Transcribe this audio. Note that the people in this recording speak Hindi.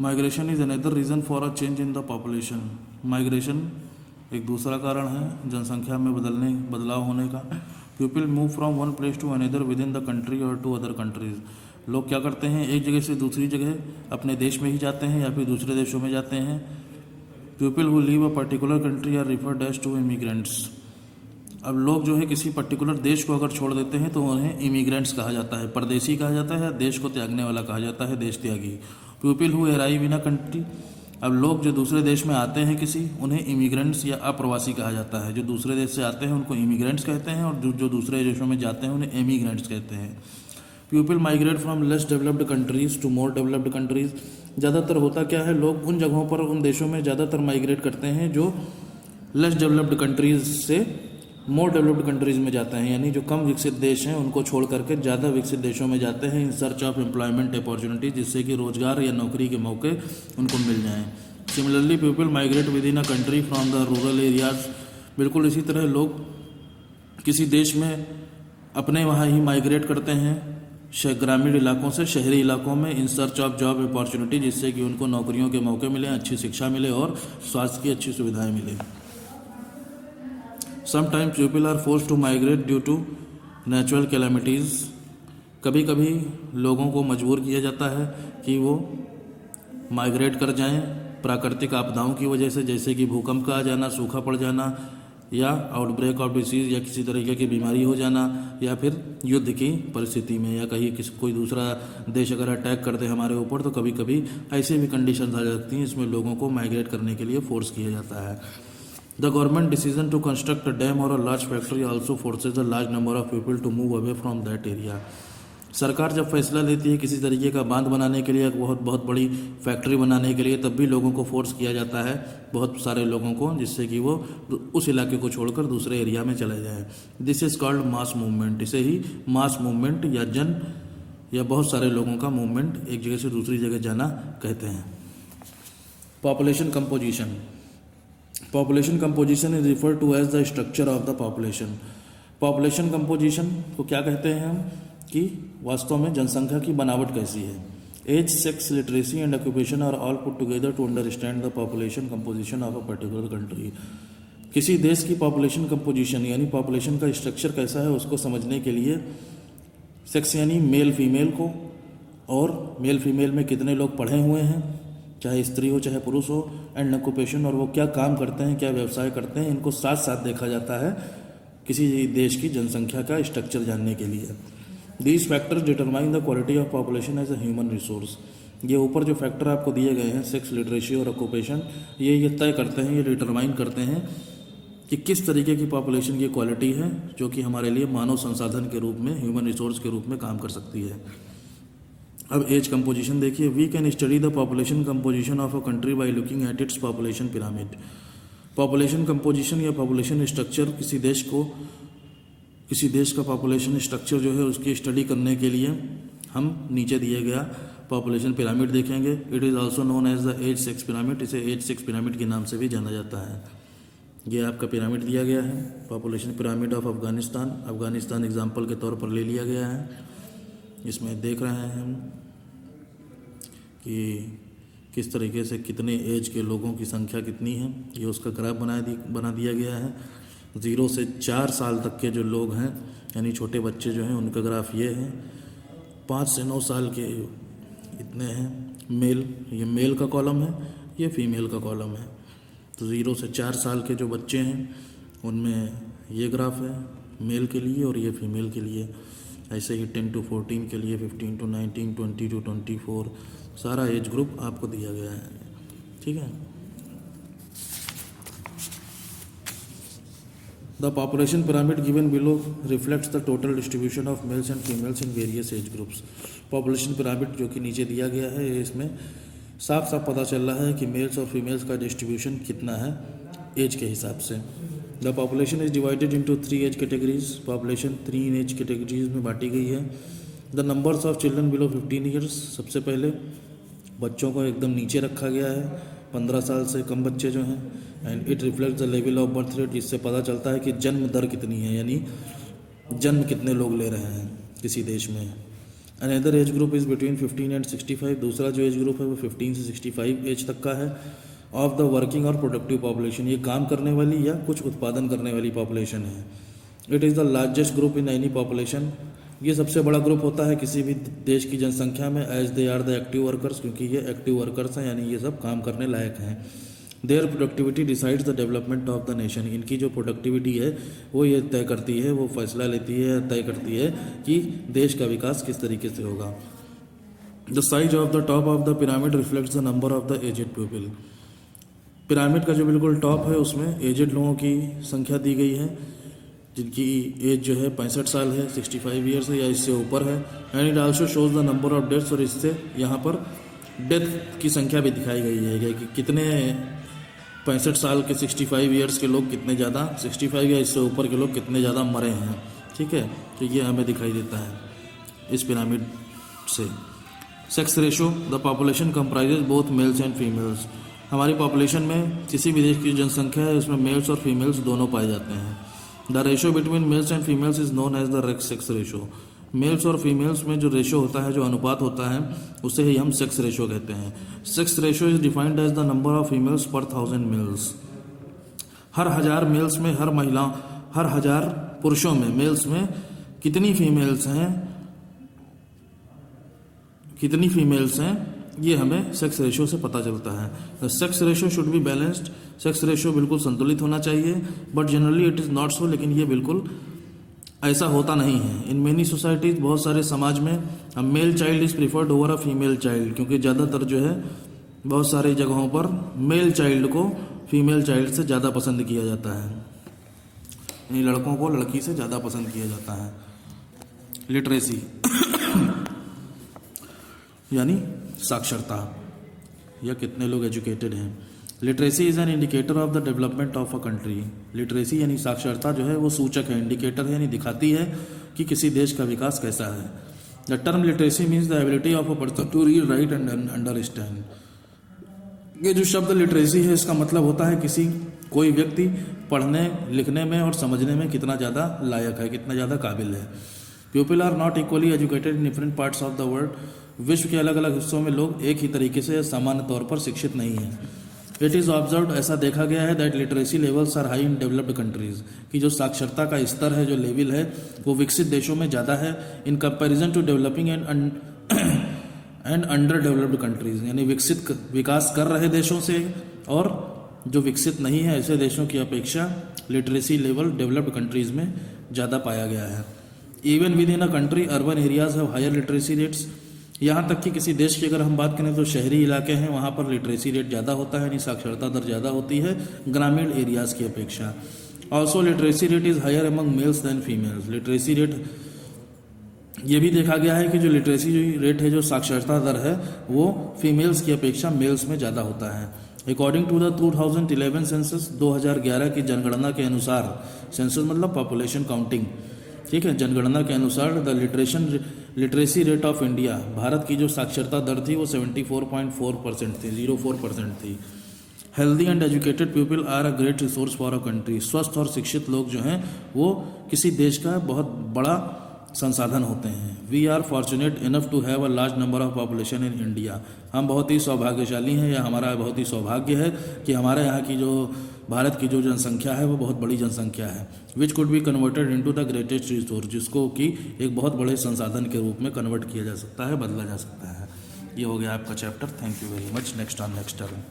Migration is another reason for a change in the population. Migration एक दूसरा कारण है जनसंख्या में बदलाव होने का। People move from one place to another within the country or to other countries. लोग क्या करते हैं, एक जगह से दूसरी जगह अपने देश में ही जाते हैं या फिर दूसरे देशों में जाते हैं। People who leave a particular country are referred as to immigrants. अब लोग जो है किसी पर्टिकुलर देश को अगर छोड़ देते हैं तो उन्हें इमिग्रेंट्स कहा जाता है, परदेशी कहा जाता है, देश को त्यागने वाला कहा जाता है, देश त्यागी। People who arrive in a country. अब लोग जो दूसरे देश में आते हैं किसी, उन्हें इमिग्रेंट्स या अप्रवासी कहा जाता है। जो दूसरे देश से आते हैं उनको इमिग्रेंट्स कहते हैं और जो दूसरे देशों में जाते हैं उन्हें एमिग्रेंट्स कहते हैं। People migrate from less developed countries to more developed countries. ज़्यादातर होता क्या है, लोग उन जगहों पर, उन देशों में ज़्यादातर माइग्रेट करते हैं जो लेस डेवलप्ड कंट्रीज से मोर डेवलप्ड कंट्रीज़ में जाते हैं, यानी जो कम विकसित देश हैं उनको छोड़ करके ज़्यादा विकसित देशों में जाते हैं in search of employment opportunity, जिससे कि रोज़गार या नौकरी के मौके उनको मिल जाएं। Similarly people migrate with in a country from the rural areas. बिल्कुल इसी तरह लोग किसी देश में अपने वहाँ ही माइग्रेट करते हैं ग्रामीण इलाकों से शहरी इलाकों में in search of job opportunity, जिससे कि उनको नौकरियों के मौके मिले, अच्छी शिक्षा मिले और स्वास्थ्य की अच्छी सुविधाएँ मिले। Sometimes people are forced to migrate due to natural calamities। कभी कभी लोगों को मजबूर किया जाता है कि वो माइग्रेट कर जाएं प्राकृतिक आपदाओं की वजह से, जैसे कि भूकंप का आ जाना, सूखा पड़ जाना, या आउटब्रेक ऑफ डिसीज़ या किसी तरीके की बीमारी हो जाना, या फिर युद्ध की परिस्थिति में, या कहीं कोई दूसरा देश अगर अटैक कर दे हमारे ऊपर, तो कभी कभी ऐसे भी कंडीशंस आ जाती हैं इसमें लोगों को माइग्रेट करने के लिए फोर्स किया जाता है। The government decision to construct a dam or a large factory also forces a large number of people to move away from that area। सरकार जब फैसला लेती है किसी तरीके का बांध बनाने के लिए, बहुत बड़ी फैक्ट्री बनाने के लिए, तब भी लोगों को फोर्स किया जाता है, बहुत सारे लोगों को, जिससे कि वो उस इलाके को छोड़कर दूसरे एरिया में चले जाएं। This is called mass movement. इसे ही मास मूवमेंट या बहुत सारे लोगों का मूवमेंट, एक जगह से दूसरी जगह जाना कहते हैं। Population composition. Population composition is refer to as the structure of the population. Population composition को क्या कहते हैं हम, कि वास्तव में जनसंख्या की बनावट कैसी है। Age, sex, literacy and occupation are all put together to understand the population composition of a particular country. किसी देश की पॉपुलेशन कंपोजिशन यानी पॉपुलेशन का स्ट्रक्चर कैसा है उसको समझने के लिए सेक्स यानी मेल फीमेल को, और मेल फीमेल में कितने लोग पढ़े हुए हैं, चाहे स्त्री हो चाहे पुरुष हो, एंड ऑक्यूपेशन, और वो क्या काम करते हैं, क्या व्यवसाय करते हैं, इनको साथ साथ देखा जाता है किसी देश की जनसंख्या का स्ट्रक्चर जानने के लिए। These factors determine the quality of population as a human resource. ये ऊपर जो फैक्टर आपको दिए गए हैं, सेक्स, लिटरेसी और ऑक्यूपेशन, ये तय करते हैं, ये डिटरमाइन करते हैं कि किस तरीके की पॉपुलेशन की क्वालिटी है जो कि हमारे लिए मानव संसाधन के रूप में, ह्यूमन रिसोर्स के रूप में काम कर सकती है। अब एज कंपोजिशन देखिए। We can study the population composition of a country by looking at its population pyramid. Population composition या पॉपुलेशन स्ट्रक्चर, किसी देश का पॉपुलेशन स्ट्रक्चर जो है उसकी स्टडी करने के लिए हम नीचे दिए गया पॉपुलेशन पिरामिड देखेंगे। It is also known as the age sex pyramid. इसे एज सेक्स पिरामिड के नाम से भी जाना जाता है। ये आपका पिरामिड दिया गया है, population pyramid of Afghanistan example के तौर पर ले लिया गया है। इसमें देख रहे हैं हम कि किस तरीके से कितने एज के लोगों की संख्या कितनी है, ये उसका ग्राफ बना दिया गया है। 0 से 4 साल तक के जो लोग हैं यानी छोटे बच्चे जो हैं उनका ग्राफ ये है। 5 से 9 साल के इतने हैं मेल, ये मेल का कॉलम है, ये फीमेल का कॉलम है। तो 0 से 4 साल के जो बच्चे हैं उनमें ये ग्राफ है मेल के लिए और ये फीमेल के लिए। ऐसे ही 10 to 14 के लिए, 15 to 19, 20 to 24, सारा एज ग्रुप आपको दिया गया है। ठीक है। The population pyramid given below reflects the total distribution of males and females in various age groups. Population pyramid जो कि नीचे दिया गया है, इसमें साफ साफ पता चल रहा है कि मेल्स और फीमेल्स का डिस्ट्रीब्यूशन कितना है एज के हिसाब से। The population is divided into 3 as categories. Population 3 as categories में बांटी गई है। The numbers of children below 15 years. सबसे पहले बच्चों को एकदम नीचे रखा गया है, 15 साल से कम बच्चे जो हैं। And it reflect the level of birth rate, जिससे पता चलता है कि जन्म दर कितनी है, यानी जन्म कितने लोग ले रहे हैं किसी देश में। Another age group is between 15 and 65। दूसरा जो एज ग्रुप है वो 15 से 65 एज तक का है। ऑफ द वर्किंग और प्रोडक्टिव पॉपुलेशन, ये काम करने वाली या कुछ उत्पादन करने वाली पॉपुलेशन है। It is the largest group in any population, ये सबसे बड़ा ग्रुप होता है किसी भी देश की जनसंख्या में। As they are the active workers, क्योंकि ये एक्टिव वर्कर्स हैं, यानी ये सब काम करने लायक हैं। There productivity decides the development of the nation, इनकी जो प्रोडक्टिविटी है वो ये तय करती है, वो फैसला लेती है, तय करती है कि देश का विकास किस तरीके से होगा। The size of the top of the pyramid reflects the number of the aged people, pyramid का जो बिल्कुल टॉप है उसमें एजेड लोगों की संख्या दी गई है, जिनकी एज जो है 65 साल है, 65 ईयर्स है या इससे ऊपर है। And it also shows the number of deaths, और इससे यहाँ पर डेथ की संख्या भी दिखाई गई है कि कितने 65 साल के 65 ईयर्स के लोग कितने ज़्यादा, 65 या इससे ऊपर के लोग कितने ज़्यादा मरे हैं। ठीक है, तो ये हमें दिखाई देता है इस पिरामिड से। Sex ratio, the population comprises both mails and females, हमारी पॉपुलेशन में किसी भी देश की जनसंख्या है उसमें मेल्स और फीमेल्स दोनों पाए जाते हैं। The ratio between males and females is known as the sex ratio, males और फीमेल्स में जो रेशो होता है, जो अनुपात होता है, उसे ही हम सेक्स रेशो कहते हैं। Sex ratio is defined as the number of females per 1000 mails, her 1000 mails में, हर महिला, हर 1000 पुरुषों में, मेल्स में कितनी फीमेल्स हैं, ये हमें सेक्स रेशो से पता चलता है। Sex ratio should be balanced, sex ratio बिल्कुल संतुलित होना चाहिए, but generally it is not so, लेकिन ये बिल्कुल ऐसा होता नहीं है। इन मेनी सोसाइटीज़, बहुत सारे समाज में, a male child is preferred over a female child, क्योंकि ज़्यादातर जो है बहुत सारी जगहों पर मेल चाइल्ड को फीमेल चाइल्ड से ज़्यादा पसंद किया जाता है, यानी लड़कों को लड़की से ज़्यादा पसंद किया जाता है। लिटरेसी यानी साक्षरता, या कितने लोग एजुकेटेड हैं। Literacy is an indicator of the development of a country, literacy यानी साक्षरता जो है वो सूचक है, इंडिकेटर है, यानी दिखाती है कि किसी देश का विकास कैसा है। The term literacy means the ability of a person to read, write and understand, ये जो शब्द लिटरेसी है इसका मतलब होता है कोई व्यक्ति पढ़ने लिखने में और समझने में कितना ज़्यादा लायक है, कितना ज़्यादा काबिल है। People are not equally educated in different parts of the world, विश्व के अलग अलग हिस्सों में लोग एक ही तरीके से सामान्य तौर पर शिक्षित नहीं हैं। इट इज़ ऑब्जर्व, ऐसा देखा गया है, that literacy levels are high in developed countries, कि जो साक्षरता का स्तर है, जो लेवल है, वो विकसित देशों में ज़्यादा है in comparison to developing and under developed countries, यानी विकास कर रहे देशों से और जो विकसित नहीं है ऐसे देशों की अपेक्षा लिटरेसी लेवल डेवलप्ड कंट्रीज़ में ज़्यादा पाया गया है। Even within a country urban areas have higher literacy rates, यहाँ तक कि किसी देश की अगर हम बात करें तो शहरी इलाके हैं वहाँ पर लिटरेसी रेट ज़्यादा होता है, यानी साक्षरता दर ज़्यादा होती है ग्रामीण एरियाज़ की अपेक्षा। Also literacy rate is higher among males than females, literacy rate ये भी देखा गया है कि जो लिटरेसी रेट है, जो साक्षरता दर है, वो फीमेल्स की अपेक्षा मेल्स में ज़्यादा होता है। अकॉर्डिंग टू द 2011 सेंसस, 2011 की जनगणना के अनुसार, सेंसस मतलब पॉपुलेशन काउंटिंग, ठीक है, जनगणना के अनुसार the literacy rate of India, Bharat की जो साक्षरता दर थी वो 74.4% थी, 04% थी। Healthy and educated people are a great resource for a country, स्वस्थ और शिक्षित लोग जो हैं वो किसी देश का बहुत बड़ा संसाधन होते हैं। We are fortunate enough to have a large number of population in India, हम बहुत ही सौभाग्यशाली हैं, या हमारा बहुत ही सौभाग्य है कि हमारे यहाँ की जो भारत की जो जनसंख्या है वो बहुत बड़ी जनसंख्या है। Which could be converted into the greatest resource, जिसको कि एक बहुत बड़े संसाधन के रूप में कन्वर्ट किया जा सकता है, बदला जा सकता है। ये हो गया आपका chapter. Thank you very much. Next on next term.